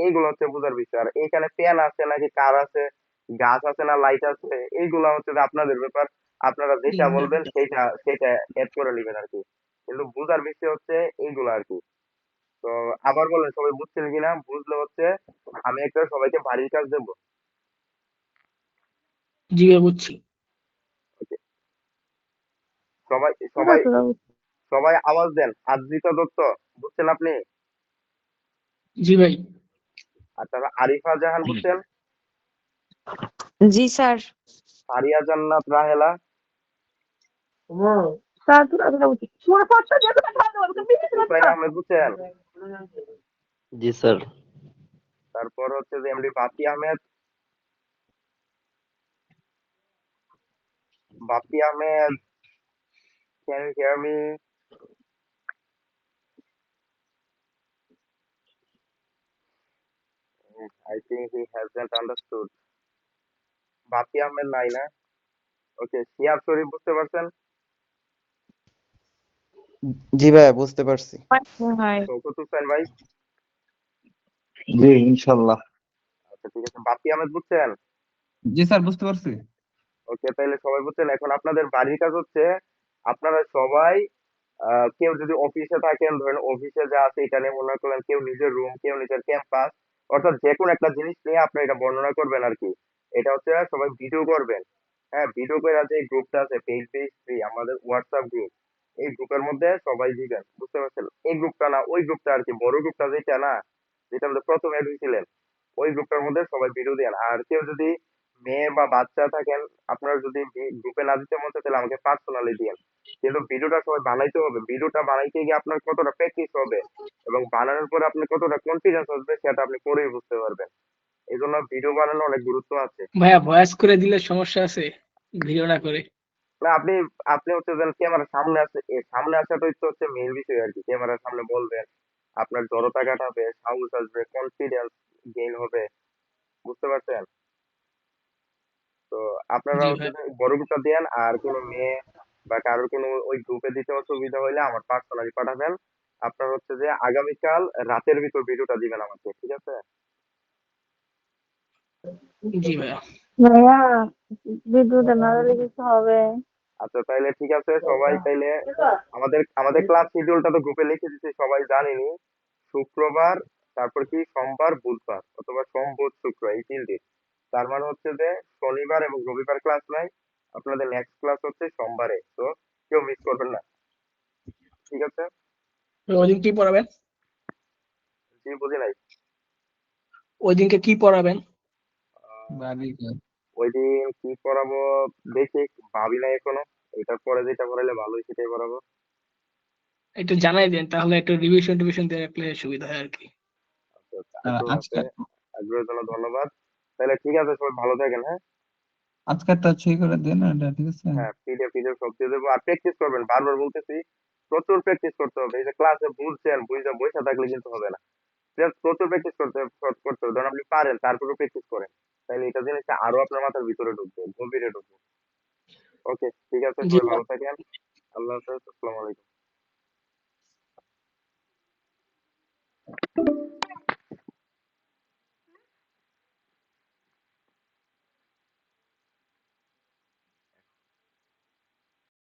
Speaker 1: এইগুলো হচ্ছে বোঝার বিষয়। আর এইখানে পেন আছে নাকি কার আছে, গাছ আছে না লাইট আছে, এইগুলা হচ্ছে যে আপনাদের ব্যাপার, আপনারা যেটা বলবেন সেটা সেটা অ্যাড করে নেবেন আর কি, কিন্তু বোঝার বিষয় হচ্ছে এইগুলো আর কি। তো আবার বলেন সবাই বুঝছেন কিনা, বুঝলে হচ্ছে আমি একটা সবাইকে বাড়ির কাজ দেবো।
Speaker 3: জি ভাই, বুঝছি।
Speaker 1: Okay, সবাই
Speaker 4: ওটা
Speaker 1: সবাই
Speaker 4: তো
Speaker 1: সবাই আওয়াজ দেন, আদ্রিতা দত্ত, বুঝছেন আপনি?
Speaker 3: জি ভাই।
Speaker 1: আর তারপর আরিফা জাহান, বুঝছেন?
Speaker 5: জি স্যার।
Speaker 1: সারিয়া জান্নাত রাহেলা,
Speaker 4: স্যার তোরা তোরা উচিত তোমার পাঁচটা দিয়ে কথা বলবো তুমি
Speaker 1: হুসাইন আহমেদ, বুঝছেন?
Speaker 2: জি স্যার।
Speaker 1: তারপর হচ্ছে যে MD Bapi Ahmed, can you hear me? I think he hasn't understood. Bapi Ahmed নাই না? ওকে, শিহাব শরীফ বুঝতে পারছেন?
Speaker 5: জি ভাইয়া বুঝতে পারছি।
Speaker 4: হয়
Speaker 1: শওকত হোসেন ভাই?
Speaker 2: জি ইনশাল্লাহ।
Speaker 1: আচ্ছা ঠিক আছে। বাপি আহমেদ বুঝছেন?
Speaker 6: জি স্যার বুঝতে পারছি।
Speaker 1: ওকে, তাহলে সবাই বুঝছেন। এখন আপনাদের বাড়ির কাজ হচ্ছে আপনারা সবাই কেউ যদি অফিসে থাকেন, ধরেন অফিসে যা আছে এটা নিয়ে বর্ণনা করলেন, কেউ নিজের রুম, কেউ নিজের ক্যাম্পাস, অর্থাৎ যে কোনো একটা জিনিস নিয়ে আপনি এটা বর্ণনা করবেন আর কি। এটা হচ্ছে সবাই ভিডিও করবেন। হ্যাঁ, ভিডিও করে যে গ্রুপটা আছে পেজ পেজ থ্রি আমাদের হোয়াটসঅ্যাপ গ্রুপ, এই গ্রুপের মধ্যে সবাই দিবেন, বুঝতে পারছেন? এই গ্রুপটা না, ওই গ্রুপটা আর কি, বড় গ্রুপটা যেটা না, যেটা আমাদের প্রথম অ্যাড হয়েছিলেন, ওই গ্রুপটার মধ্যে সবাই ভিডিও দেন। আর কেউ যদি মেয়ে বা বাচ্চা থাকেন, আপনারা যদি গ্রুপে না দিতে মন চায় তাহলে আমাকে পার্সোনালি দিয়েন। কিন্তু ভিডিওটা সবাই বানাইতে হবে। ভিডিওটা বানাইতে গিয়ে আপনার কতটা প্র্যাকটিস হবে এবং বানানোর পরে আপনার কতটা কনফিডেন্স আসবে সেটা আপনি পরেই বুঝতে পারবেন। এই জন্য ভিডিও বানানো অনেক গুরুত্ব আছে।
Speaker 3: ভাইয়া ভয়েস করে দিলে সমস্যা আছে, ভিডিও না করে?
Speaker 1: না, আপনি আপনি হচ্ছে যেন ক্যামেরার সামনে আসে, সামনে আসাটাই তো হচ্ছে মেইন বিষয় আর কি। ক্যামেরার সামনে বলবেন, আপনার জড়তা কাটাবে, সাহস আসবে, কনফিডেন্স গেইন হবে, বুঝতে পারছেন? তো আপনারা
Speaker 3: জি
Speaker 1: হচ্ছে
Speaker 3: ভাই।
Speaker 1: যে বড় গ্রুপটা দেন। আর কোনো মেয়ে বা কারোর কোনো ওই গ্রুপে দিতে অসুবিধা হইলে আমার পার্সোনালি পাঠাবেন। আপনার হচ্ছে যে আগামীকাল রাতের ভিতর ভিডিওটা দিবেন আমাকে, ঠিক আছে?
Speaker 3: জি ভাইয়া।
Speaker 4: ভাইয়া বিদ্যুৎ না দিলে কিছু হবে?
Speaker 1: আচ্ছা তাইলে ঠিক আছে, সবাই তাইলে আমাদের আমাদের ক্লাস শিডিউলটা তো গ্রুপে লিখে দিচ্ছি, সবাই জানেনি। শুক্রবার, তারপর কি সোমবার, বুধবার, অথবা সোম বুধ শুক্র, এই 3 দিন। তার মানে হচ্ছে যে শনিবার এবং রবিবার ক্লাস নাই। আপনাদের নেক্সট ক্লাস হচ্ছে সোমবারে, তো কেউ মিস করবেন না, ঠিক আছে?
Speaker 3: ওই দিন কি পড়াবেন?
Speaker 1: জি, বুঝি নাই।
Speaker 3: ওই দিনকে কি পড়াবেন?
Speaker 6: বাড়ির কাজ।
Speaker 1: ওই দিন কি পড়াবো দেখি, ভাবি নাই এখনো। এটার পরে যেটা পড়াইলে ভালো হয় সেটাই পড়াবো।
Speaker 3: একটু জানাই দেন, তাহলে একটু রিভিশন টিভিশন দিয়ে রাখলে সুবিধা হয় আর কি।
Speaker 1: আচ্ছা আচ্ছা, আগ্রহ আছে,
Speaker 6: আজকে
Speaker 1: আগ্রহের জন্য ধন্যবাদ। তাহলে ঠিক আছে, সবাই ভালো থাকেন। হ্যাঁ
Speaker 6: আজকেরটা সই করে দেন এটা, ঠিক আছে?
Speaker 1: হ্যাঁ, পিডিএফ পিডিএফ সব দিয়ে দেবো। আর প্র্যাকটিস করবেন, বারবার বলতেছি, প্রচুর প্র্যাকটিস করতে হবে। এই যে ক্লাসে বুঝছেন, বুঝে বসে থাকলে কিন্তু হবে না। Just প্রচুর প্র্যাকটিস করতে হবে। ধরুন আপনি পারেন, তারপরেও প্র্যাকটিস করেন, তাহলে এটা জিনিসটা আরো আপনার মাথার ভিতরে ঢুকবে, গভীরে ঢুকবে। ওকে, ঠিক আছে,
Speaker 3: জি
Speaker 1: সবাই ভালো থাকেন। আল্লাহ হাফেজ, আসসালামু আলাইকুম।